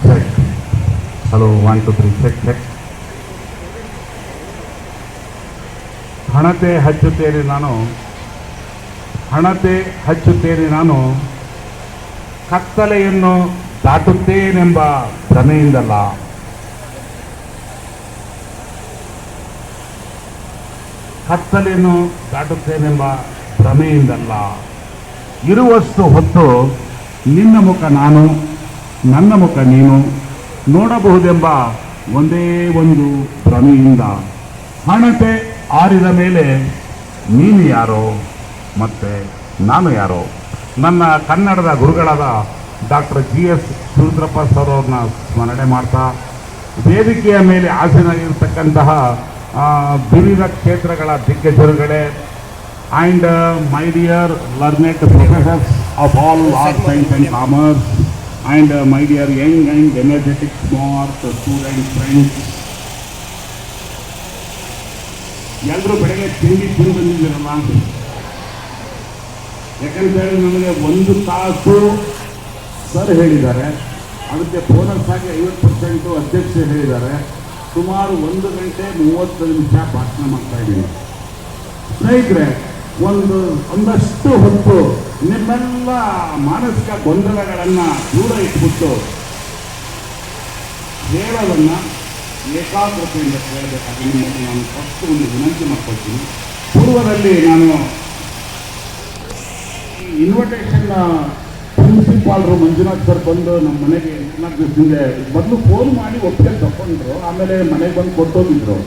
Check. Hello, 1 2 3 check check. ಹಣತೆ ಹಚ್ಚುತ್ತೇನೆ ನಾನು, ಹಣತೆ ಹಚ್ಚುತ್ತೇನೆ ನಾನು, ಕತ್ತಲೆಯನ್ನು ದಾಟುತ್ತೇನೆಂಬ ಭ್ರಮೆಯಿಂದಲ್ಲ. ಕತ್ತಲೆಯನ್ನು ದಾಟುತ್ತೇನೆಂಬ ಭ್ರಮೆಯಿಂದಲ್ಲ. ಇರುವಷ್ಟು ಹೊತ್ತು ನಿನ್ನ ಮುಖ ನಾನು, ನನ್ನ ಮುಖ ನೀನು ನೋಡಬಹುದೆಂಬ ಒಂದೇ ಒಂದು ಭ್ರಮೆಯಿಂದ. ಹಣತೆ ಆರಿದ ಮೇಲೆ ನೀನು ಯಾರೋ ಮತ್ತೆ ನಾನು ಯಾರೋ. ನನ್ನ ಕನ್ನಡದ ಗುರುಗಳಾದ ಡಾಕ್ಟರ್ GS ಶಿವರುದ್ರಪ್ಪ ಸರ್ ಅವ್ರನ್ನ ಸ್ಮರಣೆ ಮಾಡ್ತಾ, ವೇದಿಕೆಯ ಮೇಲೆ ಆಸೀನರಾಗಿರ್ತಕ್ಕಂತಹ ವಿವಿಧ ಕ್ಷೇತ್ರಗಳ ದಿಗ್ಗಜರುಗಳೇ, and my dear learned professors of all arts, science and commerce, and my dear young and energetic smart student friends, ಎಲ್ಲರೂ ಬೆಳಗ್ಗೆ ತಿಂಡಿ ತಿಂದು ಬಂದಿದ್ದೀರಲ್ಲ. ಯಾಕಂತ ಹೇಳಿ ನಮಗೆ 1 ತಾಸು ಸರ್ ಹೇಳಿದ್ದಾರೆ, ಅದಕ್ಕೆ ಬೋನಸ್ ಆಗಿ 50% ಅಧ್ಯಕ್ಷ ಹೇಳಿದ್ದಾರೆ. ಸುಮಾರು 1 ಗಂಟೆ 30 ನಿಮಿಷ ಭಾಷಣ ಮಾಡ್ತಾ ಇದ್ದೀನಿ. ಸ್ನೇಹಿತರೆ, ಒಂದಷ್ಟು ಹೊತ್ತು ನಿಮ್ಮೆಲ್ಲ ಮಾನಸಿಕ ಗೊಂದಲಗಳನ್ನು ದೂರ ಇಟ್ಬಿಟ್ಟು ಹೇಳೋದನ್ನು ಏಕಾಗ್ರತೆಯಿಂದ ಕೇಳಬೇಕಾಗಿ ನಿಮ್ಮನ್ನು ನಾನು ಫಸ್ಟ್ ಒಂದು ವಿನಂತಿ ಮಾಡ್ಕೊಳ್ತೀನಿ. ಪೂರ್ವದಲ್ಲಿ ನಾನು ಇನ್ವಿಟೇಷನ್ ಪ್ರಿನ್ಸಿಪಾಲ್ರು ಮಂಜುನಾಥ್ ಸರ್ ಬಂದು ನಮ್ಮ ಮನೆಗೆ 4 ದಿವಸದಿಂದ ಮೊದಲು ಫೋನ್ ಮಾಡಿ ಒಪ್ಪಿಗೆ ತಗೊಂಡ್ರು, ಆಮೇಲೆ ಮನೆಗೆ ಬಂದು ಕೊಟ್ಟೋಗಿದ್ರು.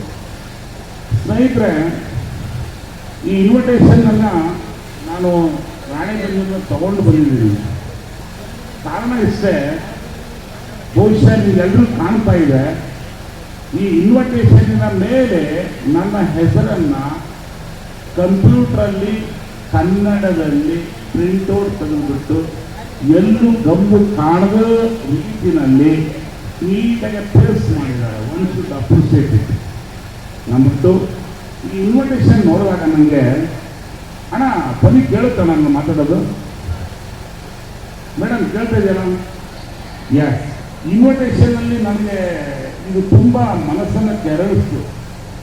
ಸ್ನೇಹಿತರೆ, ಈ ಇನ್ವಿಟೇಷನನ್ನು ನಾನು ರಾಣಿಗಂಜಿಂದ ತಗೊಂಡು ಬಂದಿದ್ದೀನಿ. ಕಾರಣ ಇಷ್ಟೇ, ಬಹುಶಃ ನೀವೆಲ್ಲರೂ ಕಾಣ್ತಾ ಇದೆ, ಈ ಇನ್ವಿಟೇಷನ್ನಿನ ಮೇಲೆ ನನ್ನ ಹೆಸರನ್ನು ಕಂಪ್ಯೂಟ್ರಲ್ಲಿ ಕನ್ನಡದಲ್ಲಿ ಪ್ರಿಂಟೌಟ್ ತೆಗೆದುಬಿಟ್ಟು ಎಲ್ಲೂ ಗಮ್ಮು ಕಾಣದ ರೀತಿಯಲ್ಲಿ ನೀಟಾಗಿ ಪ್ಲೇಸ್ ಮಾಡಿದ್ದಾರೆ. One should appreciate it. ನಮ್ಮದು ಈ ಇನ್ವಿಟೇಷನ್ ನೋಡಿದಾಗ ನನಗೆ, ಅಣ್ಣ ಬನ್ನಿ ಕೇಳುತ್ತಾ ನಾನು ಮಾತಾಡೋದು? ಮೇಡಮ್ ಕೇಳ್ತಾ ಇದೆಯಲ್ಲ? ಎಸ್, ಇನ್ವಿಟೇಷನಲ್ಲಿ ನನಗೆ ಇದು ತುಂಬ ಮನಸ್ಸನ್ನು ಕೆರಳಿಸ್ತು.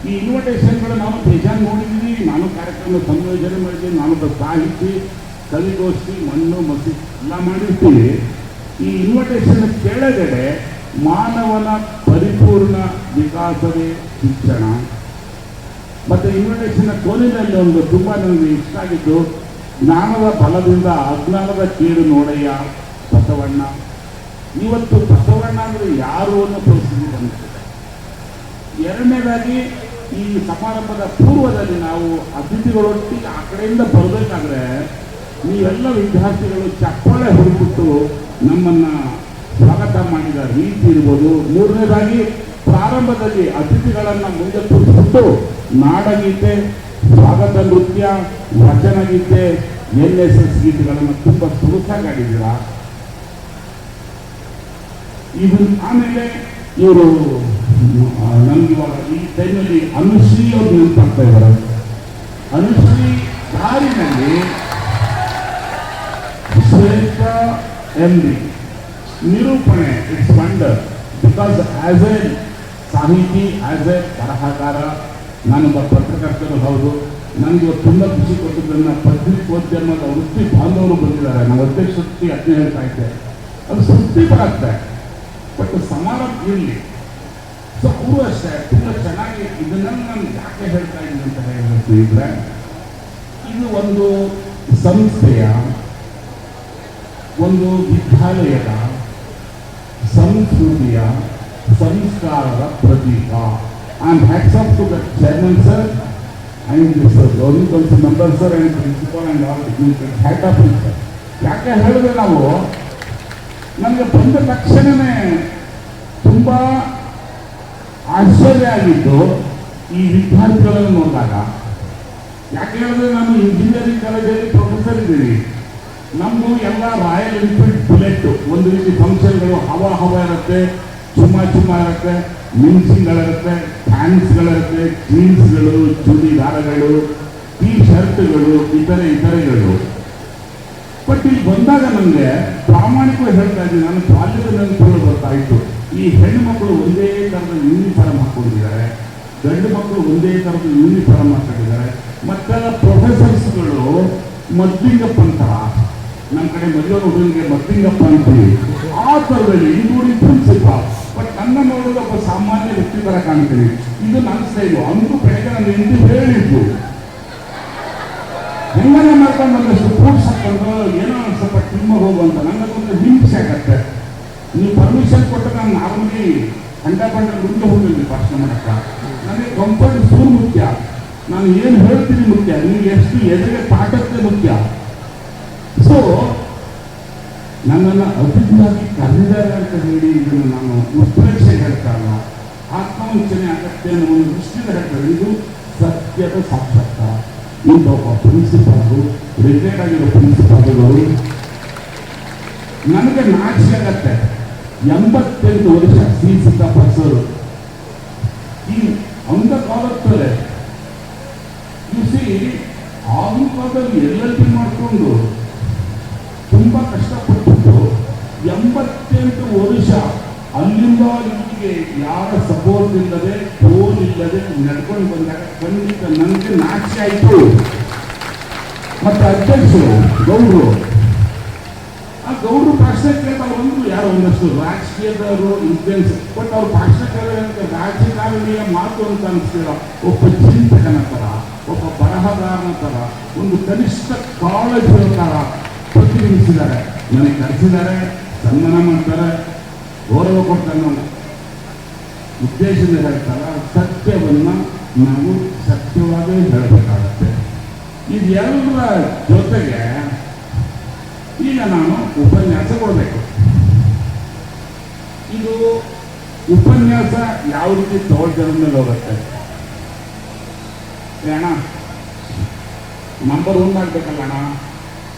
ಈ ಇನ್ವಿಟೇಷನ್ಗಳು ನಾನು ಬೇಜಾನ್ ನೋಡಿದ್ದೀನಿ. ನಾನು ಕಾರ್ಯಕ್ರಮ ಸಂಯೋಜನೆ ಮಾಡಿದ್ದೀನಿ, ನಾನು ಸಾಹಿತಿ, ಕವಿಗೋಷ್ಠಿ, ಮಣ್ಣು ಮಸಿ ಎಲ್ಲ ಮಾಡಿರ್ತೀವಿ. ಈ ಇನ್ವಿಟೇಷನ್ ಕೆಳಗಡೆ ಮಾನವನ ಪರಿಪೂರ್ಣ ವಿಕಾಸವೇ ಶಿಕ್ಷಣ. ಮತ್ತು ಇನ್ವಿಟೇಷನ್ನ ಕೊನೆಯಲ್ಲಿ ಒಂದು ತುಂಬ ನನಗೆ ಇಷ್ಟ ಆಗಿದ್ದು, ಜ್ಞಾನದ ಬಲದಿಂದ ಅಜ್ಞಾನದ ಕೇಡು ನೋಡಯ್ಯ ಬಸವಣ್ಣ. ಇವತ್ತು ಬಸವಣ್ಣ ಅಂದರೆ ಯಾರು ಅನ್ನೋ ಪರಿಸ್ಥಿತಿ ಬಂದಿದೆ. ಎರಡನೇದಾಗಿ, ಈ ಸಮಾರಂಭದ ಪೂರ್ವದಲ್ಲಿ ನಾವು ಅತಿಥಿಗಳೊಟ್ಟಿಗೆ ಆ ಕಡೆಯಿಂದ ಬರಬೇಕಾದ್ರೆ ನೀವೆಲ್ಲ ವಿದ್ಯಾರ್ಥಿಗಳು ಚಪ್ಪಾಳೆ ಹೊರಬಿಟ್ಟು ನಮ್ಮನ್ನು ಸ್ವಾಗತ ಮಾಡಿದ ರೀತಿ ಇರ್ಬೋದು. ಮೂರನೇದಾಗಿ, ಪ್ರಾರಂಭದಲ್ಲಿ ಅತಿಥಿಗಳನ್ನು ಮುಂದೆ ಕೂರಿಸ್ಬಿಟ್ಟು ನಾಡಗೀತೆ, ಸ್ವಾಗತ ನೃತ್ಯ, ವಚನ ಗೀತೆ, NSS ಗೀತೆಗಳನ್ನು ತುಂಬ ಸೊಗಸಾಗಿ ಆಡಿದ್ದೀರಾ. ಇದು ಆಮೇಲೆ ಇವರು ನಮ್ಗೆ ಇವಾಗ ಈ ಟೈಮಲ್ಲಿ ಅನುಶ್ರೀ ಅವ್ರು ನೆನಪಾಗ್ತಾ ಇದ್ದಾರೆ. ಅನುಶ್ರೀ ದಾರಿನಲ್ಲಿ ಶ್ರೇಷ್ಠ MD ನಿರೂಪಣೆ, it's wonder. Because as A ಸಾಹಿತಿ, ಆಸ್ ಎ ಬರಹಗಾರ, ನಾನೊಬ್ಬ ಪತ್ರಕರ್ತರು ಹೌದು. ನನಗೆ ತುಂಬ ಖುಷಿ ಕೊಟ್ಟಿದ್ದನ್ನು ಪತ್ರಿಕೋದ್ಯಮದ ವೃತ್ತಿ ಬಾಂಧವರು ಬಂದಿದ್ದಾರೆ. ನಾವು ಅಧ್ಯಕ್ಷ ವೃತ್ತಿ 15 ಹೇಳ್ತಾ ಇದ್ದೆ, ಅದು ಸೃಷ್ಟಿ ಬರುತ್ತೆ. ಬಟ್ ಸಮಾರಂಭ ಇರಲಿ. ಸೊ ಅವರು ಅಷ್ಟೇ ತುಂಬ ಚೆನ್ನಾಗಿ ಇದನ್ನೆಲ್ಲ ನಾನು ಯಾಕೆ ಹೇಳ್ತಾ ಇದ್ದೀನಿ ಅಂತ ಹೇಳಿದ್ರೆ, ಸ್ನೇಹಿತರೆ, ಇದು ಒಂದು ಸಂಸ್ಥೆಯ, ಒಂದು ವಿದ್ಯಾಲಯದ ಸಂಸ್ಕೃತಿಯ, ಸಂಸ್ಕಾರದ ಪ್ರತೀಕ. And hats off to the chairman sir and this Governing Council member sir and principal and all. Hat off sir. ಯಾಕೆ ಹೇಳಿದ್ರೆ, ನಾವು ನಮಗೆ ಬಂದ ತಕ್ಷಣವೇ ತುಂಬ ಆಶ್ಚರ್ಯ ಆಗಿದ್ದು ಈ ವಿದ್ಯಾರ್ಥಿಗಳನ್ನು ನೋಡಿದಾಗ. ಯಾಕೆ ಹೇಳಿದ್ರೆ, ನಾನು ಇಂಜಿನಿಯರಿಂಗ್ ಕಾಲೇಜಲ್ಲಿ ಪ್ರೊಫೆಸರ್ ಇದ್ದೀನಿ. ನಮ್ಮದು ಎಲ್ಲ ರಾಯಲ್ ಎನ್ಫೀಲ್ಡ್ ಬುಲೆಟ್, ಒಂದು ರೀತಿ ಫಂಕ್ಷನ್ಗಳು ಹವ ಇರುತ್ತೆ, ಚುಮ್ಮ ಇರುತ್ತೆ, ಮಿನ್ಸಿಂಗ್ಗಳಿರುತ್ತೆ, ಪ್ಯಾಂಟ್ಸ್ಗಳಿರುತ್ತೆ, ಜೀನ್ಸ್ಗಳು, ಚೂಡಿದಾರಗಳು, ಟೀ ಶರ್ಟ್ಗಳು, ಇತರೆಗಳು. ಬಟ್ ಇಲ್ಲಿ ಬಂದಾಗ ನನಗೆ ಪ್ರಾಮಾಣಿಕವಾಗಿ ಹೇಳ್ತಾ ಇದ್ದೀನಿ, ನಾನು ಬಾಲ್ಯದ ನೆನಪುಗಳು ಬರ್ತಾಯಿತ್ತು. ಈ ಹೆಣ್ಣು ಮಕ್ಕಳು ಒಂದೇ ಥರದ ಯೂನಿಫಾರ್ಮ್ ಹಾಕೊಂಡಿದ್ದಾರೆ, ಗಂಡು ಮಕ್ಕಳು ಒಂದೇ ಥರದ ಯೂನಿಫಾರ್ಮ್ ಹಾಕೊಂಡಿದ್ದಾರೆ. ಮತ್ತೆಲ್ಲ ಪ್ರೊಫೆಸರ್ಸ್ಗಳು ಮದ್ಲಿಂಗಪ್ಪ ಅಂತಾರ, ನಮ್ಮ ಕಡೆ ಮದುವೆ ಹುಡುಗನಿಗೆ ಮದ್ಲಿಂಗಪ್ಪ ಅಂತೀವಿ, ಆ ಥರದಲ್ಲಿ ಇನ್ಕ್ಲೂಡಿಂಗ್ ಪ್ರಿನ್ಸಿಪಾಲ್. ಬಟ್ ನನ್ನ ನೋಡೋದು ಒಬ್ಬ ಸಾಮಾನ್ಯ ವ್ಯಕ್ತಿ ಥರ ಕಾಣ್ತೀನಿ. ಇದು ನನ್ನ ಸ್ಟೈಲು. ಅಂದ್ರೂ ಬೆಳಗ್ಗೆ ನನ್ನ ಹೆಂಡತಿ ಹೇಳಿದ್ದು, ಹೆಂಗನೆ ಮಾಡ್ಕೊಂಡು ಒಂದಷ್ಟು ಫ್ರೂಟ್ಸ್ ಹಾಕೊಂಡು ಏನೋ ಒಂದು ಸ್ವಲ್ಪ ತಿಮ್ಮ ಹೋಗು ಅಂತ. ನನಗೊಂದು ಹಿಂಸೆ ಆಗತ್ತೆ. ನೀವು ಪರ್ಮಿಷನ್ ಕೊಟ್ಟರೆ ನಾನು ನಾರ್ಮಲಿ ಗಂಡ ಬಣ್ಣ ಮುಂದೆ ಹೋಗಿದ್ವಿ ಭಾಷಣ ಮಾಡಕ್ಕ. ನನಗೆ ಕಂಫರ್ಟ್ ಸೂರು ಮುಖ್ಯ, ನಾನು ಏನು ಹೇಳ್ತೀನಿ ಮುಖ್ಯ, ನೀವು ಎಷ್ಟು ಎದುರಿಗೆ ತಾಕತ್ತೆ ಮುಖ್ಯ. ಸೊ ನನ್ನನ್ನು ಅತಿಥಿಯಾಗಿ ಕರೆದಿದ್ದಾರೆ ಅಂತ ಹೇಳಿ ಇದನ್ನು ನಾನು ಉತ್ಪ್ರೇಕ್ಷೆ ಹೇಳ್ತಾರಲ್ಲ, ಆತ್ಮವಂಚನೆ ಆಗತ್ತೆ ಅನ್ನೋ ಒಂದು ದೃಷ್ಟಿಯಿಂದ ಹೇಳ್ತಾರೆ. ಇದು ಸತ್ಯದ ಸಾಕ್ಷಾತ್ಕಾರ. ಇಂಥ ಒಬ್ಬ ಪ್ರಿನ್ಸಿಪಾಲ್ರು, ರಿಟೈರ್ಡ್ ಆಗಿರೋ ಪ್ರಿನ್ಸಿಪಾಲ್ಗಳು, ನನಗೆ ನಾಚಿಕೆ ಆಗತ್ತೆ. 88 ವರ್ಷ ಸಿ ಸಿದ್ದಪ್ಪ ಸರ್ ಈ ಅಂದ ಕಾಲತ್ತಲ್ಲೇ ಸಿ ಆಗಿನ ಕಾಲದಲ್ಲಿ LLB ಮಾಡಿಕೊಂಡು ತುಂಬಾ ಕಷ್ಟಪಟ್ಟು 88 ವರ್ಷ ಅಲ್ಲಿಂದ ಇಲ್ಲಿಗೆ ಯಾರ ಸಪೋರ್ಟ್ ಇಲ್ಲದೆ, ಫೋನ್ ಇಲ್ಲದೆ ನಡ್ಕೊಂಡು ಬಂದಾಗ ಖಂಡಿತ ನನಗೆ ನಾಚಿಕೆ ಆಯಿತು. ಮತ್ತೆ ಅಧ್ಯಕ್ಷರು ಗೌಡ್ರು, ಆ ಗೌಡ್ರು ಭಾಷಣ ಕೇಳ್ತಾರೆ. ಒಂದು ಯಾರೋ ಒಂದಷ್ಟು ರಾಜಕೀಯದವರು ಇನ್ಫ್ಲೂಯೆನ್ಸ್, ಬಟ್ ಅವ್ರು ಭಾಷಣ ಕೇಳೋದಂತೆ ರಾಜಕಾರಣಿಯ ಮಾತು ಅಂತ ಅನಿಸ್ತಿಲ್ಲ. ಒಬ್ಬ ಚಿಂತಕನ ಥರ, ಒಬ್ಬ ಬರಹಗಾರನ ಥರ, ಒಂದು ಕನಿಷ್ಠ ಕಾಳಜಿಯ ಥರ ಪ್ರತಿನಿಧಿಸಿದ್ದಾರೆ. ನನಗೆ ಕರೆಸಿದ್ದಾರೆ, ಸನ್ಮಾನ ಮಾಡ್ತಾರೆ, ಗೌರವ ಕೊಡ್ತಾರೆ. ನಾವು ಉದ್ದೇಶದಿಂದ ಹೇಳ್ತಾರ, ಸತ್ಯವನ್ನು ನಾವು ಸತ್ಯವಾಗೇ ಹೇಳಬೇಕಾಗತ್ತೆ. ಇದೆಲ್ಲರ ಜೊತೆಗೆ ಈಗ ನಾನು ಉಪನ್ಯಾಸ ಕೊಡಬೇಕು. ಇದು ಉಪನ್ಯಾಸ ಯಾವ ರೀತಿ ತಗೊಳ್ತಾರೆ ಮೇಲೆ ಹೋಗುತ್ತೆ. ಅಣ್ಣ ನಂಬರ್ 1 ಆಗ್ಬೇಕಲ್ಲ ಅಣ್ಣ,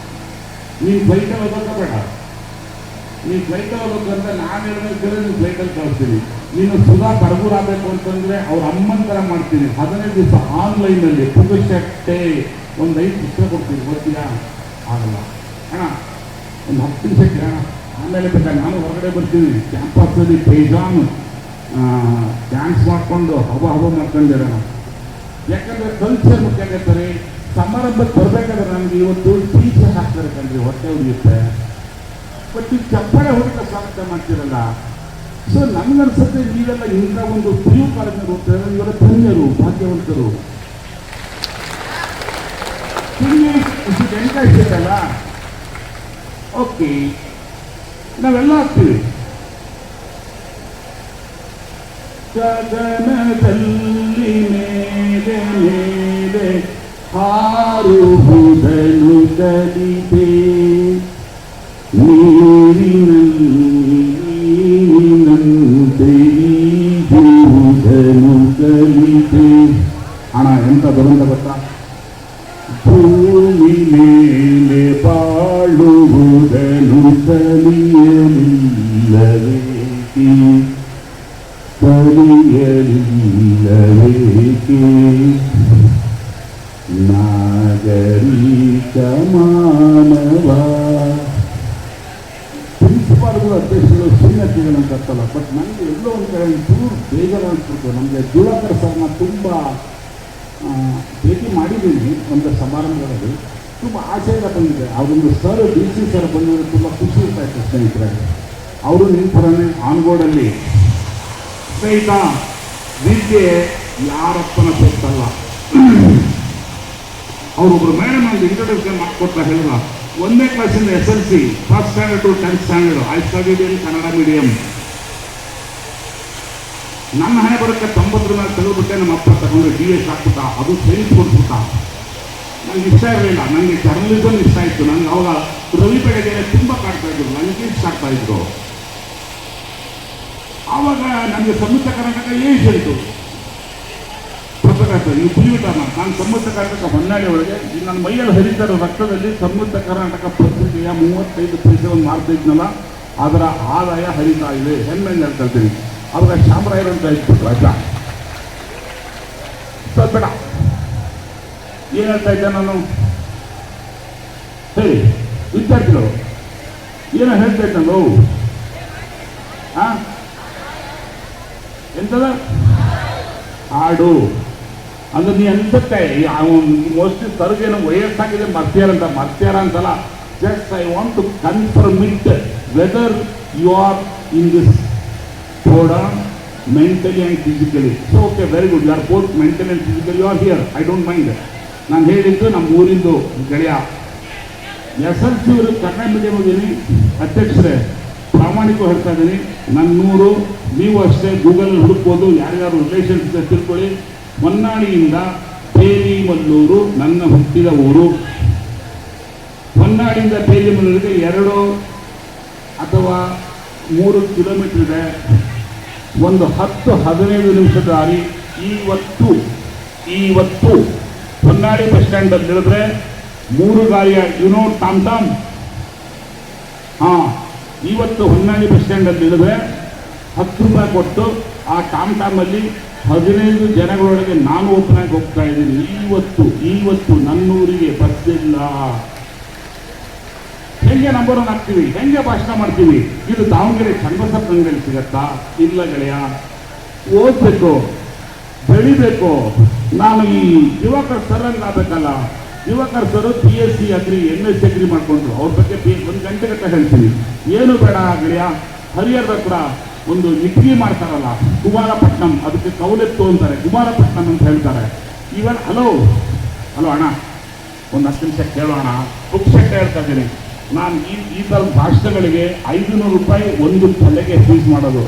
ನೀನು ಫ್ಲೈಟಲ್ಲಿ ಹೋಗೋದ ಬೇಡ. ನೀನು ಫ್ಲೈಟಲ್ಲಿ ಹೋಗ್ಬೇಕಂತ ನಾನು ಹೇಳ್ಬೇಕಂದ್ರೆ ನೀನು ಫ್ಲೈಟಲ್ಲಿ ಕಳಿಸ್ತೀನಿ. ನೀನು ಸುಧಾ ಬರಗೂರು ಆಗಬೇಕು ಅಂತಂದರೆ ಅವ್ರ ಅಮ್ಮನ ಥರ ಮಾಡ್ತೀನಿ. 15 ದಿವಸ ಆನ್ಲೈನಲ್ಲಿ ಪುಸ್ತಕಟ್ಟೆ ಒಂದು 5 ಪುಸ್ತಕ ಕೊಡ್ತೀನಿ, ಓದ್ತೀಯಾ? ಆಗಲ್ಲ ಅಣ್ಣ, ಒಂದು 10 ನಿಮಿಷಕ್ಕೆ ಅಣ್ಣ, ಆಮೇಲೆ ಬೇಕಾದ್ರೆ ನಾನು ಹೊರಗಡೆ ಬರ್ತೀನಿ. ಕ್ಯಾಂಪಸ್ಸಲ್ಲಿ ಬೇಜಾನ್ ಡ್ಯಾನ್ಸ್ ಮಾಡಿಕೊಂಡು ಹವ ಮಾಡ್ಕೊಂಡಿರೋಣ. ಯಾಕಂದರೆ ಕಲ್ಚರ್ ಮುಖ್ಯ ಆಗತ್ತಾರೆ. ಸಮಾರಂಭಕ್ಕೆ ಬರಬೇಕಾದ್ರೆ ನನಗೆ ಇವತ್ತು ಟೀಚರ್ ಹಾಕ್ತಾರೆ ಕಂಡ್ರಿ, ಹೊಟ್ಟೆ ಉಳಿಯುತ್ತೆ. ಬಟ್ ನೀವು ಚಪ್ಪಾಳೆ ಹೊರಟ ಸ್ವಾಗತ ಮಾಡ್ತೀರಲ್ಲ. ಸೊ ನಮಗನ್ಸುತ್ತೆ ನೀವೆಲ್ಲ ಇಂಥ ಒಂದು PU ಕಾಲೇಜಿನಲ್ಲಿ ಹೋಗ್ತಾರೆ, ಇವೆಲ್ಲ ಧನ್ಯರು, ಭಾಗ್ಯವಂತರು. ಎಂಟಾಯ್ತಲ್ಲ, ಓಕೆ, ನಾವೆಲ್ಲ ಆಗ್ತೀವಿ. ಗಗನದಲ್ಲಿ ಮೇಲೆ ಮೇಲೆ ಹಾರುವುದನ್ನು ಕಲಿತೆ, ನೀರಿನಂತೆ ಈಜುವುದನ್ನು ಕಲಿತೆ. ಹಣ ಎಂತ ಬರುವಂತ ಗೊತ್ತಾ? ಭೂಮಿ ಮೇಲೆ ಬಾಳುವುದನ್ನು ಕಲಿಯಲಿಲ್ಲವೇಕೆ, ಕಲಿಯಲಿಲ್ಲವೇಕೆ, ನಾಗರಿಕ ಮಾನವ. ಪ್ರಿನ್ಸಿಪಾಲ್ಗಳು, ಅಧ್ಯಕ್ಷರು ಸುನ್ನತಿಗಳಂತ ಅರ್ಥಲ್ಲ. ಬಟ್ ನನಗೆ ಎಲ್ಲೋ ಒಂದು ಕಡೆ ಚೂರು ಬೇಜಾರು ಅನಿಸ್ಬಿಟ್ಟು, ನಮಗೆ ಜುಳಕರ್ ಸರ್ನ ತುಂಬ ಭೇಟಿ ಮಾಡಿದ್ದೀನಿ ಒಂದು ಸಮಾರಂಭಗಳಲ್ಲಿ. ತುಂಬ ಆಸೆಯಿಂದ ಬಂದಿದೆ. ಅವರೊಂದು ಸರ್ DC ಸರ್ ಬಂದಿದ್ದು ತುಂಬ ಖುಷಿ ಇರ್ತಾಯಿತ್ತು ಸ್ನೇಹಿತರಾಗಿ. ಅವರು ನಿಂತರೇ ಆನ್ಬೋರ್ಡಲ್ಲಿ ಸ್ನೇಹಿತ ವಿದ್ಯೆ ಯಾರಪ್ಪನ ಸೊತ್ತಲ್ಲ. ಅವರೊಬ್ಬರು ಮೇಡಮ್ ಒಂದು ಇಂಟ್ರೊಡಕ್ಷನ್ ಮಾಡಿಕೊಡ್ತಾ ಹೇಳಿದ, 1ನೇ ಕ್ಲಾಸಿಂದ SLC first standard to 10th standard I studied in Kannada medium. ನನ್ನ ಹಣೆ ಬರುತ್ತೆ 90 ಮೇಲೆ ತೆಗೆದುಬಿಟ್ಟೆ. ನಮ್ಮ ಅಪ್ಪ ತಗೊಂಡು DS ಹಾಕ್ಬಿಟ್ಟ, ಅದು ಸೈನ್ಸ್ ಕೊಟ್ಬಿಟ್ಟ. ನನಗೆ ಇಷ್ಟ ಇರಲಿಲ್ಲ. ನನಗೆ ಜರ್ನಲಿಸಮ್ ಇಷ್ಟ ಇತ್ತು. ನನಗೆ ಅವಾಗ ರವಿಪೇಟೆಗೆ ತುಂಬ ಕಾಡ್ತಾ ಇದ್ರು, ನನಗೆ ಇಷ್ಟ ಆಗ್ತಾ ಇದ್ರು. ಆವಾಗ ನನಗೆ ಸಂಯುಕ್ತ ಕರ್ನಾಟಕ ಏಜ್ ಹೇಳ್ತು ಪತ್ರಕರ್ತ, ನೀವು ತಿಳಿಯುತ್ತಾನ. ನಾನು ಸಂಯುಕ್ತ ಕರ್ನಾಟಕ ಹೊನ್ನಾಳಿ ಒಳಗೆ ನನ್ನ ಮೈಯಲ್ಲಿ ಹರಿತಾ ಇರೋ ರಕ್ತದಲ್ಲಿ ಸಂಯುಕ್ತ ಕರ್ನಾಟಕ ಪತ್ರಿಕೆಯ 35 ಪೈಸೆ ಒಂದು ಮಾಡ್ತಿದ್ನಲ್ಲ, ಅದರ ಆದಾಯ ಹರಿತಾ ಇದೆ. ಹೆಮ್ಮೆಯಿಂದ ಹೇಳ್ಕೊಳ್ತೀನಿ. ಅವಾಗ ಶಾಮರಾಯರು ಅಂತ ಇಟ್ಬಿಟ್ರು ರಾಜ. ಬೇಡ, ಏನು ಹೇಳ್ತಾ ಇದ್ದೆ ನಾನು ಹೇಳಿ. ವಿದ್ಯಾರ್ಥಿಗಳು ಏನೋ ಹೇಳ್ತಾ ಇದ್ದಂದು ಎಂತದ ಹಾಡು ಅಂದ್ರೆ ನೀ ಅನ್ಸುತ್ತೆ ಮೋಸ್ಟ್ಲಿ ಸರ್ಗೇನೋ ವಯಸ್ಸಾಗಿದೆ ಮರ್ತ್ಯಾರ ಅಂತಲ್ಲ. Just I want to confirm it whether you are in this program mentally and physically. So okay, very good, you are both mentally and physically, you are here, I don't mind. ನಾನು ಹೇಳಿದ್ದು ನಮ್ಮ ಊರಿಂದು ಗೆಳೆಯ SLC ಅವರು Kannada medium ಹೋಗಿನಿ ಅಧ್ಯಕ್ಷರೇ, ಪ್ರಾಮಾಣಿಕವಾಗಿ ಹೇಳ್ತಾ ಇದ್ದೀನಿ. ನನ್ನೂರು, ನೀವು ಅಷ್ಟೇ ಗೂಗಲ್ ಹುಡುಕ್ಬೋದು, ಯಾರ್ಯಾರು ರಿಲೇಷನ್ಸ್ ತಿಳ್ಕೊಳ್ಳಿ. ಹೊನ್ನಾಳಿಯಿಂದ ಪೇರಿಮಲ್ಲೂರು ನನ್ನ ಹುಟ್ಟಿದ ಊರು. ಹೊನ್ನಾಳಿಯಿಂದ ಪೇರಿಮಲ್ಲೂರಿಗೆ 2 ಅಥವಾ 3 ಕಿಲೋಮೀಟರ್ ಇದೆ. ಒಂದು 10-15 ನಿಮಿಷದ ದಾರಿ. ಇವತ್ತು ಹೊನ್ನಾಳಿ ಬಸ್ ಸ್ಟ್ಯಾಂಡಲ್ಲಿ ಇಳಿದ್ರೆ 3 ಗಾಡಿಯ ಟಾಮ್ ಇವತ್ತು ಹೊನ್ನಾಳಿ ಬಸ್ ಸ್ಟ್ಯಾಂಡಲ್ಲಿ ಇಳಿದ್ರೆ 10 ರೂಪಾಯಿ ಕೊಟ್ಟು ಆ ಟಾಮಲ್ಲಿ 15 ಜನಗಳೊಳಗೆ ನಾನು ಒಬ್ಬನಾಗಿ ಹೋಗ್ತಾ ಇದ್ದೀನಿ. ಇವತ್ತು ನನ್ನೂರಿಗೆ ಬಸ್ ಇಲ್ಲ. ಹೆಂಗೆ ನಂಬರ್ 1 ಆಗ್ತೀವಿ, ಹೆಂಗೆ ಭಾಷಣ ಮಾಡ್ತೀವಿ? ಇದು ದಾವಣಗೆರೆ ಚನ್ನಬಸಪ್ಪನಲ್ಲಿ ಸಿಗತ್ತಾ? ಇಲ್ಲ ಗೆಳೆಯ, ಓದಬೇಕು, ಬೆಳಿಬೇಕು. ನಾನು ಈ ಯುವಕರ ಸರಲ್ಲಿ ಆಗಬೇಕಲ್ಲ. ಯುವಕರ ಸರು PSC ಅಗ್ರಿ MSc ಅಗ್ರಿ ಮಾಡ್ಕೊಂಡ್ರು. ಅವ್ರ ಬಗ್ಗೆ 1 ಗಂಟೆ ಗಂಟೆ ಹೇಳ್ತೀನಿ. ಏನು ಬೇಡ ಗೆಳೆಯ, ಹರಿಹರದ ಹತ್ರ ಒಂದು ಇಟ್ಗಿ ಮಾಡ್ತಾರಲ್ಲ ಕುಮಾರಪಟ್ಟಣಂ, ಅದಕ್ಕೆ ಕೌಲೆತ್ತು ಅಂತಾರೆ, ಕುಮಾರಪಟ್ಟಣಂ ಅಂತ ಹೇಳ್ತಾರೆ. ಇವನ್ ಹಲೋ ಅಣ್ಣ, ಒಂದು 10 ನಿಮಿಷ ಕೇಳೋಣ. ಪುಕ್ಷಟ್ಟೆ ಹೇಳ್ತಾ ಇದ್ದೀನಿ ನಾನು. ಈ ಥರದ ಭಾಷಣಗಳಿಗೆ 500 ರೂಪಾಯಿ ಒಂದು ತಲೆಗೆ ಫೀಸ್ ಮಾಡೋದು.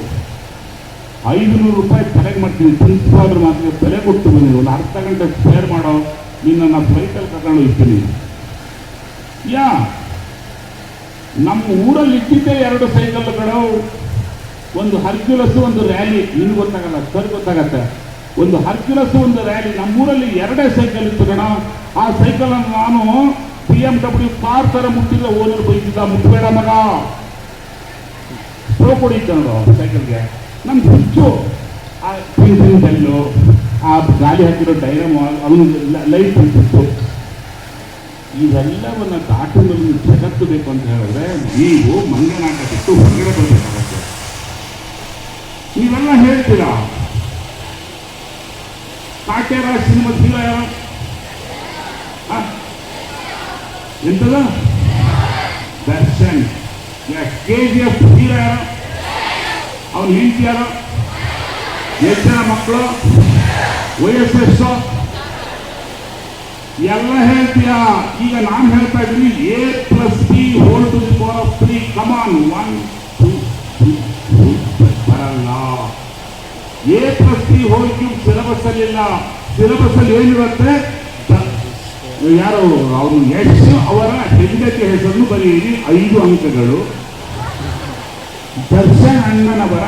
500 ರೂಪಾಯಿ ತಲೆಗೆ ಮಾಡ್ತೀನಿ. ಪ್ರಿನ್ಸಿಪಾಲ್ ಮಾತ್ರ ಬೆಲೆ ಕೊಟ್ಟು ಬನ್ನಿ, ಒಂದು ಅರ್ಧ ಗಂಟೆ ಸ್ಪೇರ್ ಮಾಡೋ, ನಿನ್ನ ಫ್ಲೈಟಲ್ಲಿ ಕರ್ಕೊಂಡು ಹೋಗ್ತೀನಿ. ನಮ್ಮ ಊರಲ್ಲಿ ಇಟ್ಟಿದ್ದೆ 2 ಸೈಕಲ್ಗಳು, ಒಂದು ಹರ್ಕ್ಯುಲಸ್, ಒಂದು ರ್ಯಾಲಿ. ನಿನ್ಗೆ ಗೊತ್ತಾಗಲ್ಲ, ಸರ್ ಗೊತ್ತಾಗತ್ತೆ. ಒಂದು ಹರ್ಕ್ಯುಲಸ್, ಒಂದು ರ್ಯಾಲಿ. ನಮ್ಮೂರಲ್ಲಿ 2 ಸೈಕಲ್ ಇತ್ತು ಕಣ. ಆ ಸೈಕಲ್ ಅನ್ನು ನಾನು BMW ಕಾರ್ ತರ ಮುಟ್ಟಿದ್ರೆ ಓನರ್ ಬೈತಿದ್ದ, ಮುಟ್ಟಬೇಡ ಮಗ, ಸ್ಟೋ ಕೊಡಿತ್ತು ನೋಡು ಸೈಕಲ್ಗೆ. ನಮ್ಮ ಹುಚ್ಚು ಆ ಬೆಲ್ಲು, ಆ ಗಾಳಿ ಹಾಕಿರೋ ಡೈನಮೋ, ಅವನು ಲೈಟ್ ಅಂತಿತ್ತು. ಇವೆಲ್ಲವನ್ನ ದಾಟಲು ಜಗತ್ತು ಬೇಕು ಅಂತ ಹೇಳಿದ್ರೆ ನೀವು ಮಂಗನಾಟ ಬಿಟ್ಟು ಹೊರಗಡೆ ಬರಬೇಕಾಗತ್ತೆ. ನೀವೆಲ್ಲ ಹೇಳ್ತೀರಾ ಕಾಟೇರ ಸಿನಿಮಾ ಹೀರೋ ಯಾರು? ಎಂತದ? ದರ್ಶನ್. KGF ಹೀರೋ ಯಾರು? ಅವನು ಹೆಂಡತಿ ಯಾರು? ಎಷ್ಟು ಜನ ಮಕ್ಕಳು? ವಯಸ್ಸೆಷ್ಟು? ಎಲ್ಲ ಹೇಳ್ತೀಯಾ? ಈಗ ನಾನು ಹೇಳ್ತಾ ಇದ್ದೀನಿ A+B3 ಕಮಾನ್. 1 2 3 ಬರಲ್ಲ. A+B3 ಸಿಲೆಬಸ್ ಅಲ್ಲಿ ಇಲ್ಲ. ಸಿಲೆಬಸ್ ಅಲ್ಲಿ ಏನಿರುತ್ತೆ? ಯಾರು ಅವರು ಯಶ್ ಅವರ ಹೆಂಡತಿ ಹೆಸರನ್ನು ಬರೆಯಿರಿ, 5 ಅಂಕಗಳು. ದರ್ಶನ್ ಅಣ್ಣನವರ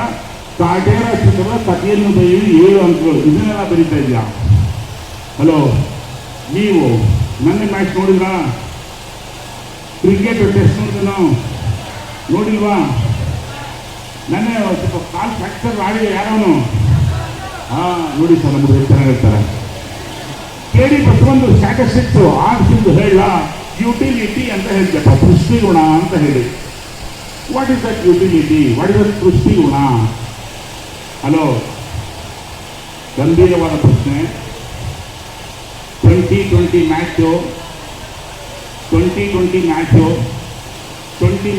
ಕಾಟೇರ ಚಿತ್ರದ ಕಥೆಯನ್ನು ಬರೆಯಿರಿ, 7 ಅಂಕಗಳು. ಇದನ್ನೆಲ್ಲ ಬರೀತಾ ಇದೆಯಾ? ಹಲೋ, ನೀವು ಮೊನ್ನೆ ಮ್ಯಾಚ್ ನೋಡಿದ್ರಾ? ಕ್ರಿಕೆಟ್ ಟೆಸ್ಟ್ ನೋಡಿಲ್ವಾ? ನೆನ್ನೆ ಸ್ವಲ್ಪ ಕಾಲ್ ಫ್ರಾಕ್ಚರ್ ಆಡಿದೆ ಯಾರವನು. ನೋಡಿ ಸರ್, ನಮ್ಗೆ ಚೆನ್ನಾಗಿರ್ತಾರೆ. KD ಬಸವಂದು ಸ್ಟ್ಯಾಟಿಸ್ಟಿಕ್ಸ್ ಆರ್ಸಿದ್ದು ಹೇಳ, ಯುಟಿಲಿಟಿ ಅಂತ ಹೇಳ್ಬೇಕು, ಪುಷ್ಟಿಗುಣ ಅಂತ ಹೇಳಿ. What is that utility? What is that ಪುಷ್ಟಿಗುಣ? ಹಲೋ, ಗಂಭೀರವಾದ ಪ್ರಶ್ನೆ. 2020 ಮ್ಯಾಚು 20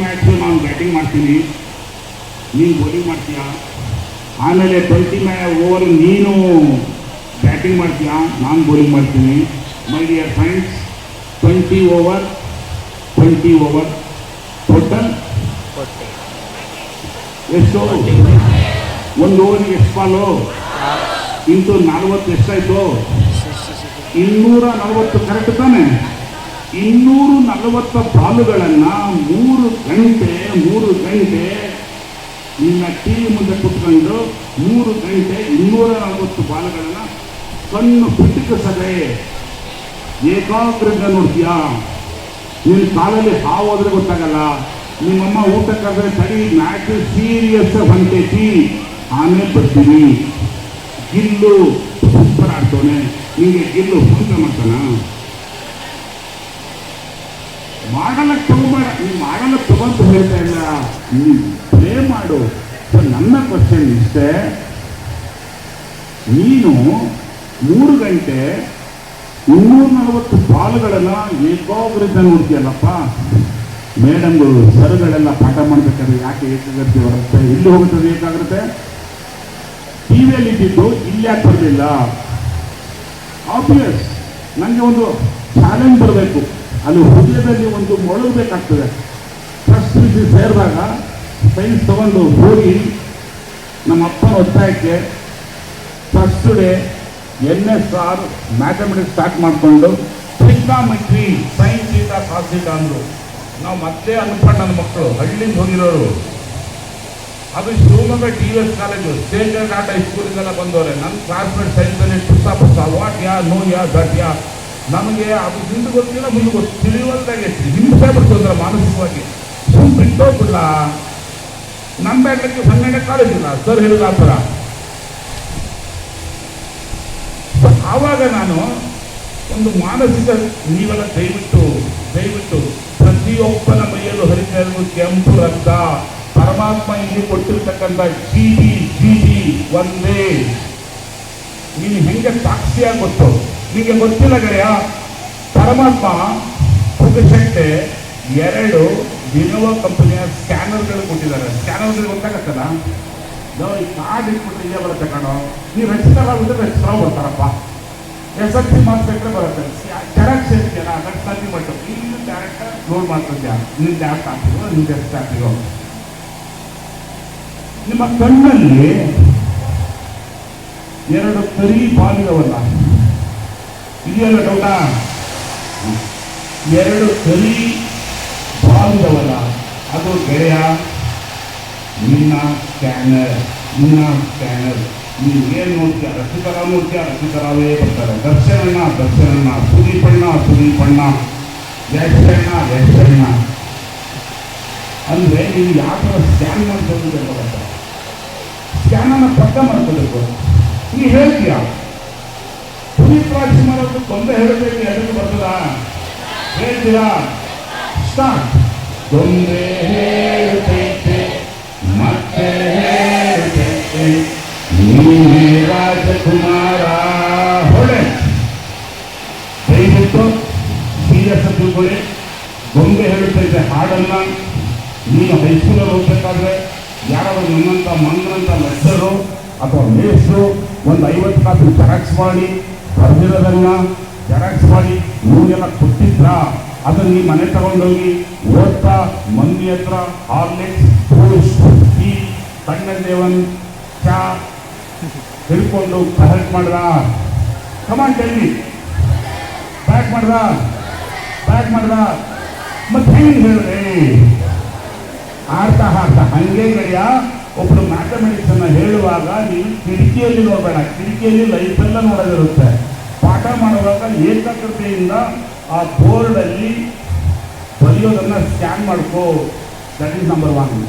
ಮ್ಯಾಚು ನಾನು ಬ್ಯಾಟಿಂಗ್ ಮಾಡ್ತೀನಿ, ನೀನು ಬೌಲಿಂಗ್ ಮಾಡ್ತೀಯ. ಆಮೇಲೆ 20 ಓವರ್ ನೀನು ಬ್ಯಾಟಿಂಗ್ ಮಾಡ್ತೀಯ, ನಾನು ಬೌಲಿಂಗ್ ಮಾಡ್ತೀನಿ. My dear friends, 20 over total ಎಷ್ಟು? 1 ಓವರಿಗೆ ಎಷ್ಟು ಬಾಲು? ಇಂಟು 40 ಎಷ್ಟಾಯ್ತು? 240. ಕರೆಕ್ಟ್ ತಾನೆ? 240 ಬಾಲುಗಳನ್ನು 3 ಗಂಟೆ ನಿನ್ನ TV ಮುಂದೆ ಕುತ್ಕೊಂಡು 3 ಗಂಟೆ 240 ಬಾಲುಗಳನ್ನು ಕಣ್ಣು ಪಿಟುಕಿಸದೆ ಏಕಾಗ್ರತೆ ನೋಡ್ತೀಯಾ? ನಿನ್ನ ಕಾಲಲ್ಲಿ ಹಾವು ಹೋದ್ರೆ ಗೊತ್ತಾಗಲ್ಲ. ನಿಮ್ಮಮ್ಮ ಊಟ ಕರೆದ್ರೆ ಸರಿ, ಮ್ಯಾಚ್ ಸೀರಿಯಸ್ ಹೊಂಟೈತಿ, ಆಮೇಲೆ ಬರ್ತೀನಿ. ಗಿಲ್ಲು ಸೂಪರ್ ಆಡ್ತವನೆ, ನಿಮಗೆ ಗಿಲ್ಲು ಫೋನ್ ಮಾಡ್ತಾನ? ಮಾಡಲಕ್ಕೆ ತಗೋಬೇಡ, ನೀನು ಮಾಡಲಕ್ಕೆ ತಗೊಂತ ಹೇಳ್ತಾ ಇಲ್ಲ, ನೀನು ಪ್ಲೇ ಮಾಡು. ಸೊ ನನ್ನ ಕ್ವಶನ್ ಇಷ್ಟೇ, ನೀನು 3 ಗಂಟೆ 240 ಬಾಲ್ಗಳನ್ನು ಏಕಾಗ್ರತೆ ನೋಡ್ತೀಯಲ್ಲಪ್ಪ. ಮೇಡಮ್ಗಳು ಸರ್ಗಳೆಲ್ಲ ಪಾಠ ಮಾಡಬೇಕಾದ್ರೆ ಯಾಕೆ ಏಕಾಗ್ರತೆ ಬರುತ್ತೆ? ಇಲ್ಲಿ ಹೋಗುತ್ತದೆ ಏಕಾಗ್ರತೆ? ಟಿವಿಯಲ್ಲಿ ಇದ್ದಿದ್ದು ಇಲ್ಲಿ ಯಾಕೆ ಬರಲಿಲ್ಲ? ಆಬ್ವಿಯಸ್, ನನಗೆ ಒಂದು ಚಾಲೆಂಜ್ ಬರಬೇಕು, ಅಲ್ಲಿ ಹೃದಯದಲ್ಲಿ ಒಂದು ಮೊಳಗಬೇಕಾಗ್ತದೆ. ಫಸ್ಟ್ ರೀತಿ ಸೇರಿದಾಗ ಸೈನ್ಸ್ ತಗೊಂಡು ಹೋಗಿ ನಮ್ಮ ಅಪ್ಪನ ಒತ್ತಾಯಕ್ಕೆ first day NSR mathematics start ಮಾಡಿಕೊಂಡು trigonometry sines theta cos theta ಅಂದರು. ನಾವು ಮತ್ತೆ ಅನ್ಕೊಂಡು ನನ್ನ ಮಕ್ಕಳು ಹಳ್ಳಿಯಿಂದ ಹೋಗಿರೋರು, ಅದು Shivamogga TVS college state art ಹೈಸ್ಕೂಲಿಂದೆಲ್ಲ ಬಂದವ್ರೆ. ನನ್ನ ಕ್ಲಾಸ್ಮೇಟ್ ಸೈನ್ಸಲ್ಲಿ ಪುಸ್ತಕ what ya know ya that ya, ನಮಗೆ ಅದು ಹಿಂದೆ ಗೊತ್ತಿಲ್ಲ ಮುಂದೆ ಗೊತ್ತು ತಿಳಿಯುವಂತಾಗೆ ಹಿಂಸೆ ಬಿಡ್ತಂದ್ರೆ ಮಾನಸಿಕವಾಗಿ. ಸುಮ್ಮನೆ ಬಿಟ್ಟೋಗ್ಬಿಡ್ಲ, ನಮ್ಮ ಬ್ಯಾಗ್ಲಿಕ್ಕೆ 12 ಕಾಲೇಜ್ ಇಲ್ಲ ಸರ್ ಹೇಳಿದ ಆ ಥರ. ಆವಾಗ ನಾನು ಒಂದು ಮಾನಸಿಕ, ನೀವೆಲ್ಲ ದಯವಿಟ್ಟು ಪ್ರತಿಯೊಬ್ಬನ ಮೈಯಲ್ಲೂ ಹರಿತಾ ಇರೋದು ಕೆಂಪು ರಕ್ತ. ಪರಮಾತ್ಮ ಇಲ್ಲಿ ಕೊಟ್ಟಿರ್ತಕ್ಕಂಥ ಜೀವಿ ಒಂದೇ. ನೀನು ಹೆಂಗೆ ಸಾಕ್ಷಿಯಾಗಿ ಗೊತ್ತು? ನಿಮಗೆ ಗೊತ್ತಿಲ್ಲ ಗೆಳೆಯ, ಪರಮಾತ್ಮ ಪುಗಶೆಟ್ಟೆ 2 ವಿನೋವಾ ಕಂಪನಿಯ ಸ್ಕ್ಯಾನರ್ಗಳು ಕೊಟ್ಟಿದ್ದಾರೆ. ಸ್ಕ್ಯಾನರ್ಗಳು ಗೊತ್ತಾಗತ್ತಲ್ಲ, ನಾವು ಈ ಕಾರ್ಡ್ ಇಟ್ಬಿಟ್ರೆ ಇಲ್ಲೇ ಬರುತ್ತೆ ಕಣೋ. ನೀವು ರಚಿತರಾಗಿದ್ರೆ ರಚಿತರಾವ್ ಬರ್ತಾರಪ್ಪ, SLC ಮಾಡಿಸ್ಬೇಕ್ರೆ ಬರುತ್ತೆ. ಜೆರಾಕ್ಸ್ ಇರ್ತೀಯಲ್ಲ ಅದಕ್ಕೆ ಸರ್ತಿ ಮಟ್ಟು ಇಲ್ಲಿ ಡೈರೆಕ್ಟ್ ಲೋಡ್ ಮಾಡ್ತಿದ್ಯಾ, ನಿನ್ನ ಲ್ಯಾಪ್ ಹಾಕಿರೋ ನಿನ್ನ ಡೆಸ್ಕ್ ಹಾಕಿರೋ. ನಿಮ್ಮ ಕಣ್ಣಲ್ಲಿ 2 ಕರಿ ಬಾಲಿದವಲ್ಲ, ಇದೆಯಲ್ಲ ಡೌಟಾ? 2 ಕರಿ ಬಾಲಿದವಲ್ಲ, ಅದು ಗೆಳೆಯ ನಿನ್ನ ಸ್ಕ್ಯಾನರ್. ನೀವು ಏನು ನೋಡ್ತೀಯ? ರಚಿತರಾವೇ ಬರ್ತಾರೆ. ದರ್ಶನಣ್ಣ, ಸುದೀಪಣ್ಣ, ಯಶಣ್ಣ. ಅಂದರೆ ನೀವು ಯಾವ ಥರ ಸ್ಕ್ಯಾನ್ ಮಾಡ್ಕೊಂಡು ಬರುತ್ತೆ, ಸ್ಕ್ಯಾನನ್ನು ಪಕ್ಕ ಮಾಡ್ಕೋಬೇಕು. ನೀವು ಹೇಳ್ತೀಯ ಪುನೀತ್ ರಾಜ್ಕುಮಾರ್ ಅವ್ರದ್ದು ಗೊಂಬೆ ಹೇಳಬೇಕು, ಎದುರು ಬರ್ತದ? ಹೇಳ್ತೀರಾ? ಸ್ಟಾರ್ಟ್. ಗೊಂಬೆ ಹೇಳುತ್ತೈತೆ ಮತ್ತೆ ಹೇಳುತ್ತೈತೆ ನೀನೇ ರಾಜಕುಮಾರ. ಹೊಳೆ ದಯವಿಟ್ಟು ಸೀರಿಯಸ್ ತಿಳ್ಕೊಳ್ಳಿ. ಗೊಂಬೆ ಹೇಳುತ್ತೈತೆ ಹಾಡನ್ನ ನೀನು ಹೈಸ್ಕೂಲಲ್ಲಿ ಹೋಗ್ಬೇಕಾದ್ರೆ ಯಾರಾದರೂ ನನ್ನಂಥ ಮಂಗನಂಥ ಲೆಕ್ಚರು ಅಥವಾ ಮೇಸ್ಟ್ರು ಒಂದು 50 ಕಾಪಿ ಜೆರಾಕ್ಸ್ ಮಾಡಿ ಬರೆದಿರೋದನ್ನ ಜೆರಾಕ್ಸ್ ಮಾಡಿ ಇವನ್ನೆಲ್ಲ ಕೊಟ್ಟಿದ್ರ, ಅದನ್ನು ನೀವು ಮನೆ ತಗೊಂಡೋಗಿ ಓದ್ತಾ ಮಂದಿ ಹತ್ರ ಹಾರ್ಲಿಕ್ಸ್, ಬೂಸ್ಟ್, ಟೀ, ತಣ್ಣದೇವನ್, ಚಾ ಹಿಡ್ಕೊಂಡು ಹೆಲ್ಪ್ ಮಾಡ್ದ? ಕಮಾನ್ ಟೆಲ್ಲಿ. ಪ್ಯಾಕ್ ಮಾಡ್ದ? ಮತ್ತೆ ಹೆಂಗೆ ಹೇಳಿದ್ರೆ ಆಡ್ತಾ ಹಂಗೆ ಗೆಳೆಯ. ಒಬ್ಬರು ಮ್ಯಾಥಮೆಟಿಕ್ಸ್ ಅನ್ನ ಹೇಳುವಾಗ ನೀವು ಕಿಟಕಿಯಲ್ಲಿ ನೋಡಬೇಡ, ಕಿಟಕಿಯಲ್ಲಿ ಲೈಫೆಲ್ಲ ನೋಡೋದಿರುತ್ತೆ. ಪಾಠ ಮಾಡುವಾಗ ಏಕಾಗ್ರತೆಯಿಂದ ಆ ಬೋರ್ಡಲ್ಲಿ ಬರೆಯೋದನ್ನ ಸ್ಕ್ಯಾನ್ ಮಾಡ್ಕೋ. That is number 1.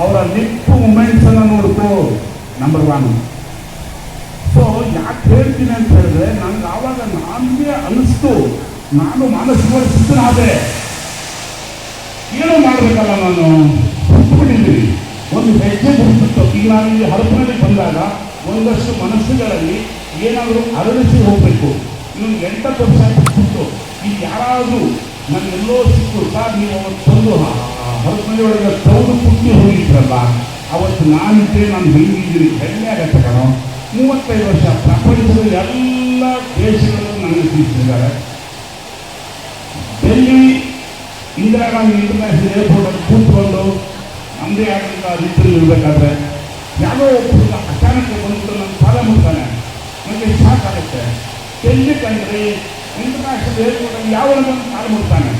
ಅವರ ಲಿಪ್ ಮೂಮೆಂಟ್ಸ್ ಅನ್ನ ನೋಡ್ಕೋ, ನಂಬರ್ 1. ಸೊ ಯಾಕೆ ಹೇಳ್ತೀನಿ ಅಂತ ಹೇಳಿದ್ರೆ, ನನಗೆ ಆವಾಗ ನಮಗೆ ಅನಿಸ್ತು, ನಾನು ಮಾನಸಿಕವಾಗಿ ಸಿದ್ಧನಾದೆ. ಏನೋ ಮಾಡಬೇಕಲ್ಲ, ನಾನು ಹುಟ್ಟುಬಿಟ್ಟಿದ್ದೀನಿ. ಒಂದು ಹೆಜ್ಜೆ ಹುಟ್ಟಿಬಿಟ್ಟು ಈಗ ನಾನು ಇಲ್ಲಿ ಹರಪನಲ್ಲಿ ಬಂದಾಗ ಒಂದಷ್ಟು ಮನಸ್ಸುಗಳಲ್ಲಿ ಏನಾದರೂ ಅರಳಿಸಿ ಹೋಗಬೇಕು. ಇನ್ನೊಂದು 8 ವರ್ಷ ಬಿಟ್ಟು ಈಗ ಯಾರಾದರೂ ನನಗೆಲ್ಲೋ ಸಿಕ್ಕು ಸರ್ ನೀವು ಅವತ್ತು ಬಂದು ಹರಪನಲ್ಲಿ ಒಳಗೆ ಸೌದು ಪುಟ್ಟಿ ಹೋಗಿದ್ರಲ್ಲ, ಅವತ್ತು ನಾನಿದ್ದೆ, ನಾನು ಹೆಂಗಿದ್ದೀನಿ ಹೆಮ್ಮೆ ಆಗತ್ತೆ ಕಣೋ. 35 ವರ್ಷ ಪ್ರಪಂಚದ ಎಲ್ಲ ದೇಶಗಳು ನನಗೆ ತಿಳಿಸಿದ್ದಾರೆ. ಡೆಲ್ಲಿ ಇಂದಿರಾ ಗಾಂಧಿ ಇಂಟರ್ನ್ಯಾಷನಲ್ ಏರ್ಪೋರ್ಟಲ್ಲಿ ಕೂತ್ಕೊಂಡು ನಮ್ಮದೇ ಆದಂಥ ರೀತಿಯಲ್ಲಿ ಇರಬೇಕಾದ್ರೆ ಯಾವುದೋ ಒಬ್ಬ ಅಚಾನಕ್ ಬಂದು ನನ್ನ ಸಾಲ ಮುಟ್ತಾನೆ, ನನಗೆ ಶಾಕ್ ಆಗುತ್ತೆ. ಡೆಲ್ಲಿ ಕಂಡ್ರೆ ಇಂಟರ್ನ್ಯಾಷನಲ್ ಏರ್ಪೋರ್ಟಲ್ಲಿ ಯಾವ ಸಾಲ ಮುಟ್ತಾನೆ,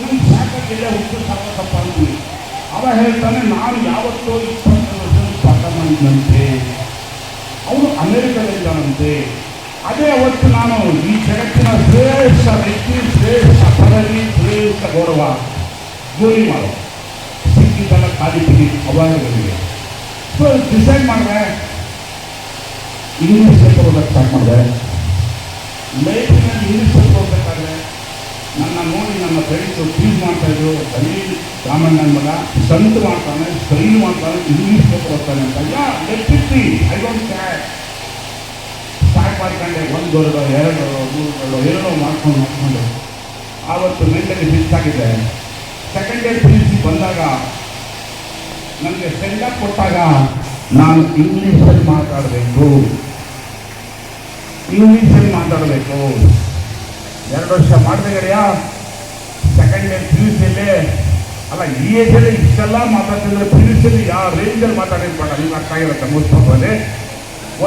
ನನಗೆ ಶಾಕಾಗಿಲ್ಲ, ಹುಟ್ಟು ಸಾಕಪ್ಪ ಅಂತೀವಿ. ಅವ ಹೇಳ್ತಾನೆ ನಾನು ಯಾವತ್ತೋ 20 ವರ್ಷ ಪಾಠ ಮಾಡಿದಂತೆ, ಅವನು ಅಮೆರಿಕದಲ್ಲಿದ್ದಾನಂತೆ. ಅದೇ ಅವತ್ತು ನಾನು ಈ ಜಗತ್ತಿನ ಶ್ರೇಷ್ಠ ವ್ಯಕ್ತಿ, ಶ್ರೇಷ್ಠ ಪದವಿ, ಶ್ರೇಷ್ಠ ಗೌರವ ಗೋಲಿ ಮಾಡೋ ಸಿಕ್ಕಿದ್ದೆಲ್ಲ ಖಾಲಿ ಬಿಡಿ ಅವಾರ್ಡ್ಗಳಿಗೆ. ಸೊ ಡಿಸೈಡ್ ಮಾಡಿದೆ, ಇಂಗ್ಲೀಷ್ ಪೇಪರ್ ಓದಕ್ಕೆ ಸ್ಟಾರ್ಟ್ ಮಾಡಿದೆ. ಲೈಫ್ನಲ್ಲಿ ಇಂಗ್ಲೀಷ್ ಪೇಪರ್ ಓದಬೇಕಾದ್ರೆ ನನ್ನ ನೋಡಿ ನನ್ನ ಫ್ರೆಂಡ್ಸು ಟೀಸ್ ಮಾಡ್ತಾಯಿದ್ರು, ಬರೀ ರಾಮಣ್ಣನ ಮಗ ಸಂತ ಮಾಡ್ತಾನೆ, ಸ್ಟೈಲ್ ಮಾಡ್ತಾನೆ, ಇಂಗ್ಲೀಷ್ ಪೇಪರ್ ಓದ್ತಾನೆ ಅಂತ. ಯಾ ಲೆಟ್ಟಿರ್ತಿ, ಐ ಡೋಂಟ್ ಕೇರ್. ಸ್ಟಾರ್ಟ್ ಮಾಡ್ಕೊಂಡೆ, 1 2 2 ಮಾಡ್ಕೊಂಡು ಆವತ್ತು ಮೆಂಟಲಿ ಫಿಕ್ಸ್ ಆಗಿದೆ. ಸೆಕೆಂಡ್ ಇಯರ್ PUC ಬಂದಾಗ ನನಗೆ ಸೆಂಡಪ್ ಕೊಟ್ಟಾಗ ನಾನು ಇಂಗ್ಲೀಷಲ್ಲಿ ಮಾತಾಡಬೇಕು. 2 ವರ್ಷ ಮಾಡಿದೆ ಗೆಳೆಯ. ಸೆಕೆಂಡ್ ಇಯರ್ PUCಯಲ್ಲೇ ಅಲ್ಲ, ಈ ಏಜಲ್ಲಿ ಇಷ್ಟೆಲ್ಲ ಮಾತಾಡ್ತಿದ್ರೆ PUCಯಲ್ಲಿ ಯಾವ ರೇಂಜಲ್ಲಿ ಮಾತಾಡಿರ್ಬೇಡ, ನೀವು ಅರ್ಥ ಆಗಿರುತ್ತೆ ಮುಗಿಸ್ಬೋದೇ.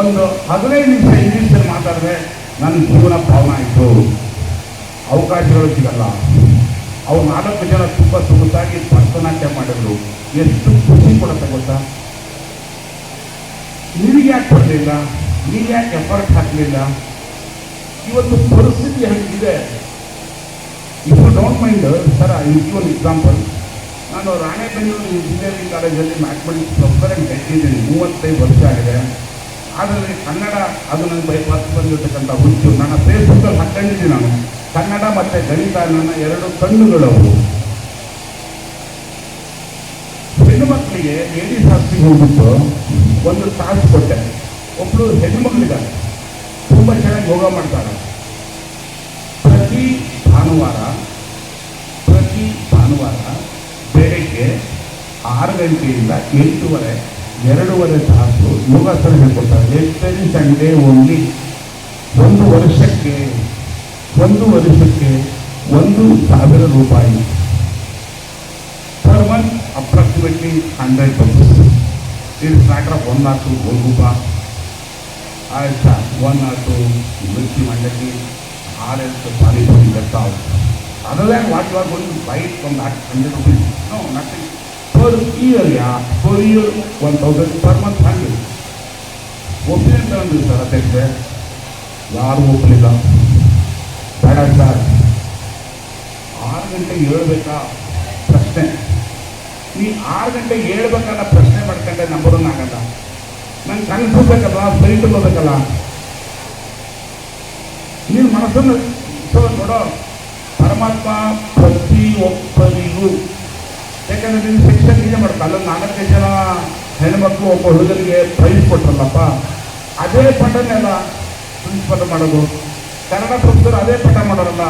ಒಂದು 15 ನಿಮಿಷ ಇಂಗ್ಲೀಷಲ್ಲಿ ಮಾತಾಡಿದ್ರೆ ನನ್ನ ಜೀವನ ಪಾವನ ಆಯಿತು. ಅವಕಾಶಗಳು ಸಿಗಲ್ಲ. ಅವ್ರು 4 ಜನ ತುಂಬ ಸೊಗಸಾಗಿ ಭರತನಾಟ್ಯ ಮಾಡಿದ್ರು. ಎಷ್ಟು ಖುಷಿ ಕೊಡುತ್ತೆ ಗೊತ್ತಾ? ನಿನಗೆ ಯಾಕೆ ಬರಲಿಲ್ಲ? ನೀವು ಯಾಕೆ ಎಫರ್ಟ್ ಹಾಕಲಿಲ್ಲ? ಇವತ್ತು ಪರಿಸ್ಥಿತಿ ಹೇಗಿದೆ. If you don't mind sir, I give one example. ನಾನು ರಾಣೆಬೆನ್ನೂರು ಇಂಜಿನಿಯರಿಂಗ್ ಕಾಲೇಜಲ್ಲಿ ಮ್ಯಾಥಮೆಟಿಕ್ಸ್ ಪ್ರೊಫೆಸರ್ ಗೆದ್ದಿದ್ದೀನಿ. 35 ವರ್ಷ ಆಗಿದೆ. ಆದರೆ ಕನ್ನಡ ಅದು ನನಗೆ ಬೈಪಾಸ್ ಬಂದಿರತಕ್ಕಂಥ ಹುಚ್ಚು. ನನ್ನ ಫೇಸ್ಬುಕ್ಕಲ್ಲಿ ಹಾಕೊಂಡಿದ್ದೀನಿ ನಾನು. ಕನ್ನಡ ಮತ್ತು ಗಣಿತ ನನ್ನ 2 ಕಣ್ಣುಗಳವು. ಹೆಣ್ಣು ಮಕ್ಕಳಿಗೆ ಲೇಡೀಸ್ ಹಾಸ್ಟೆಲ್ಗೆ ಹೋಗ್ಬಿಟ್ಟು 1 ತಾಸು ಕೊಟ್ಟೆ. ಒಬ್ಬಳು ಹೆಣ್ಣುಮಗಳಿದ್ದಾರೆ, ತುಂಬ ಚೆನ್ನಾಗಿ ಯೋಗ ಮಾಡ್ತಾರೆ. ಪ್ರತಿ ಭಾನುವಾರ ಬೆಳಗ್ಗೆ 6 ಗಂಟೆಯಿಂದ 8:30 2.5 ತಾಸು ಯೋಗಾಸನ ಹೇಳ್ಕೊಡ್ತಾರೆ. Every Sunday only. 1 ವರ್ಷಕ್ಕೆ 1,000 ರೂಪಾಯಿ per month, approximately 100 rupees. It's matter of 1 or 2 golgappa, ಆಯ್ತಾ, 1 or 2 ಮಿರ್ಚಿ ಮಂಡಕ್ಕಿ, 6 ಪಾನಿಪುರಿ ಬರ್ತಾವೆ. Other than what you are going to buy from that 100 rupees. No, nothing. Per year 1,000 per month. 100 ಒಪ್ಪಿಗೆ ಅಂತ ಅಂದಿದ್ದು ಸರ್ ಅಧ್ಯಕ್ಷೆ. ಯಾರು ಒಪ್ಪಲಿಲ್ಲ. ಬೇಡ ಸರ್, 6 ಗಂಟೆಗೆ ಹೇಳ್ಬೇಕಾ ಪ್ರಶ್ನೆ. ನೀ 6 ಗಂಟೆಗೆ ಹೇಳ್ಬೇಕಲ್ಲ ಪ್ರಶ್ನೆ ಮಾಡ್ಕೊಂಡ್ರೆ ನಂಬರ್ 1 ಆಗಲ್ಲ. ನಂಗೆ ಕನ್ಸ್ಬೇಕಲ್ಲ, ಫ್ಲೈಟ್ ಹೋಗ್ಬೇಕಲ್ಲ. ನೀನು ಮನಸ್ಸನ್ನು ನೋಡೋ, ಪರಮಾತ್ಮ ಪ್ರತಿಯೊಬ್ಬರಿಗೂ, ಯಾಕಂದ್ರೆ ನೀನು ಸೆಕ್ಷನ್ ಇದೇ ಮಾಡ್ತಾ ಅಲ್ಲ. 4 ಜನ ಹೆಣ್ಮಕ್ಳು ಒಬ್ಬ ಹುಡುಗರಿಗೆ ಪ್ರೈಸ್ ಕೊಟ್ರಲ್ಲಪ್ಪ, ಅದೇ ಪಠನೆ ಅಲ್ಲ ಪ್ರಿನ್ಸಿಪಲ್ ಮಾಡೋದು. ಕನ್ನಡ ಪ್ರೊಫೆಸರ್ ಅದೇ ಪಾಠ ಮಾಡೋರಲ್ಲ.